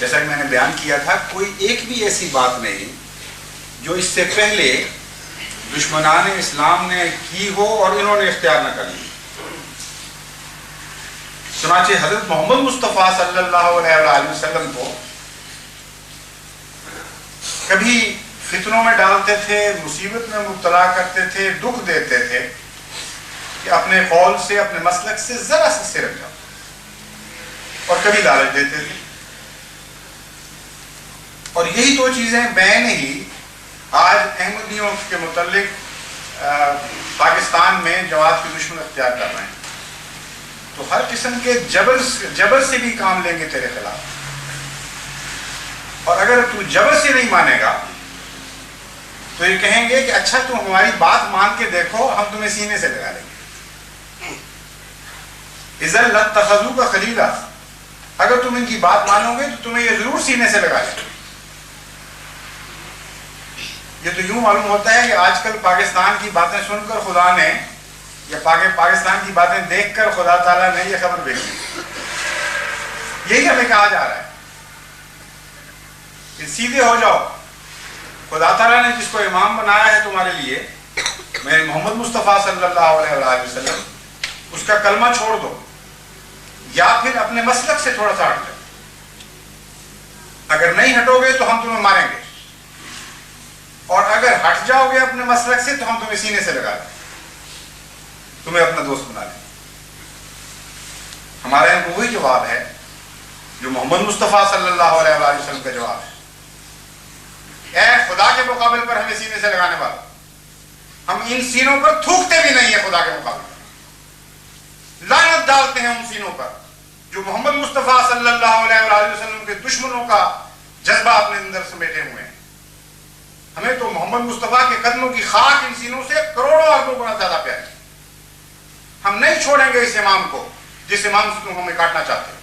جیسا کہ میں نے بیان کیا تھا، کوئی ایک بھی ایسی بات نہیں جو اس سے پہلے دشمنان اسلام نے کی ہو اور انہوں نے اختیار نہ کر لی۔ چنانچہ حضرت محمد مصطفیٰ صلی اللہ علیہ وآلہ وسلم کو کبھی فتنوں میں ڈالتے تھے، مصیبت میں مبتلا کرتے تھے، دکھ دیتے تھے کہ اپنے قول سے، اپنے مسلک سے ذرا سا سرک جاؤ، اور کبھی لالچ دیتے تھے۔ اور یہی دو چیزیں بین ہی آج احمدیوں کے متعلق پاکستان میں جماعت کی دشمن اختیار کر رہے ہیں۔ تو ہر قسم کے جبر سے بھی کام لیں گے تیرے خلاف، اور اگر تو جبر سے نہیں مانے گا تو یہ کہیں گے کہ اچھا تم ہماری بات مان کے دیکھو، ہم تمہیں سینے سے لگا لیں گے۔ اذا لاتخذوک خلیلا، اگر تم ان کی بات مانو گے تو تمہیں یہ ضرور سینے سے لگا لیں گے۔ یہ تو یوں معلوم ہوتا ہے کہ آج کل پاکستان کی باتیں سن کر خدا نے، یا پاکستان کی باتیں دیکھ کر خدا تعالیٰ نے یہ خبر بھیجی۔ یہی ہمیں کہا جا رہا ہے کہ سیدھے ہو جاؤ، خدا تعالیٰ نے جس کو امام بنایا ہے تمہارے لیے، میں محمد مصطفیٰ صلی اللہ علیہ وآلہ وسلم، اس کا کلمہ چھوڑ دو، یا پھر اپنے مسلک سے تھوڑا سا ہٹ جاؤ۔ اگر نہیں ہٹو گے تو ہم تمہیں ماریں گے، اور اگر ہٹ جاؤ گے اپنے مسلک سے تو ہم تمہیں سینے سے لگا لیں، تمہیں اپنا دوست بنا لیں۔ ہمارے یہاں وہی جواب ہے جو محمد مصطفیٰ صلی اللہ علیہ وآلہ وسلم کا جواب ہے۔ اے خدا کے مقابل پر ہمیں سینے سے لگانے والا، ہم ان سینوں پر تھوکتے بھی نہیں ہیں خدا کے مقابل پر، لعنت ڈالتے ہیں ان سینوں پر جو محمد مصطفیٰ صلی اللہ علیہ وآلہ وسلم کے دشمنوں کا جذبہ اپنے اندر سمیٹے ہوئے ہیں۔ ہمیں تو محمد مصطفیٰ کے قدموں کی خاک ان سینوں سے کروڑوں اربوں گنا زیادہ پیاری۔ ہم نہیں چھوڑیں گے اس امام کو جس امام سے تم ہمیں کاٹنا چاہتے ہو،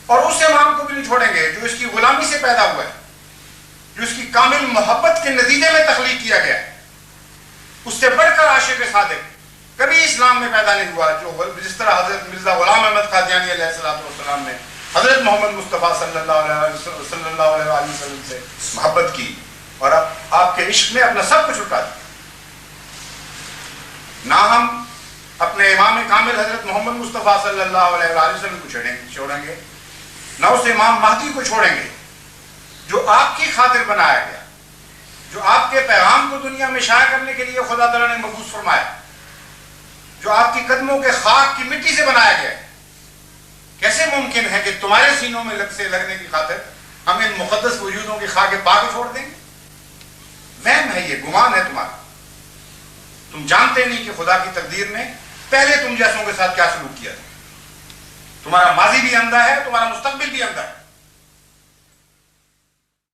اور اس امام کو بھی نہیں چھوڑیں گے جو اس کی غلامی سے پیدا ہوا ہے، جو اس کی کامل محبت کے نتیجے میں تخلیق کیا گیا ہے۔ اس سے بڑھ کر عاشق صادق کبھی اسلام میں پیدا نہیں ہوا، جو جس طرح حضرت مرزا غلام احمد قادیانی علیہ السلام نے حضرت محمد مصطفیٰ صلی اللہ علیہ وسلم سے محبت کی اور آپ کے عشق میں اپنا سب کچھ لٹا دیا۔ نہ ہم اپنے امام کامل حضرت محمد مصطفیٰ صلی اللہ علیہ وسلم کو چھوڑیں گے، نہ اس امام مہدی کو چھوڑیں گے جو آپ کی خاطر بنایا گیا، جو آپ کے پیغام کو دنیا میں شائع کرنے کے لیے خدا تعالیٰ نے مبعوث فرمایا، جو آپ کی قدموں کے خاک کی مٹی سے بنایا گیا ہے۔ کیسے ممکن ہے کہ تمہارے سینوں میں لگنے کی خاطر ہم ان مقدس وجودوں کی خاک پاک چھوڑ دیں گے؟ وہم ہے، یہ گمان ہے تمہارا۔ تم جانتے نہیں کہ خدا کی تقدیر نے پہلے تم جیسوں کے ساتھ کیا سلوک کیا تھا۔ تمہارا ماضی بھی اندھا ہے، تمہارا مستقبل بھی اندھا ہے۔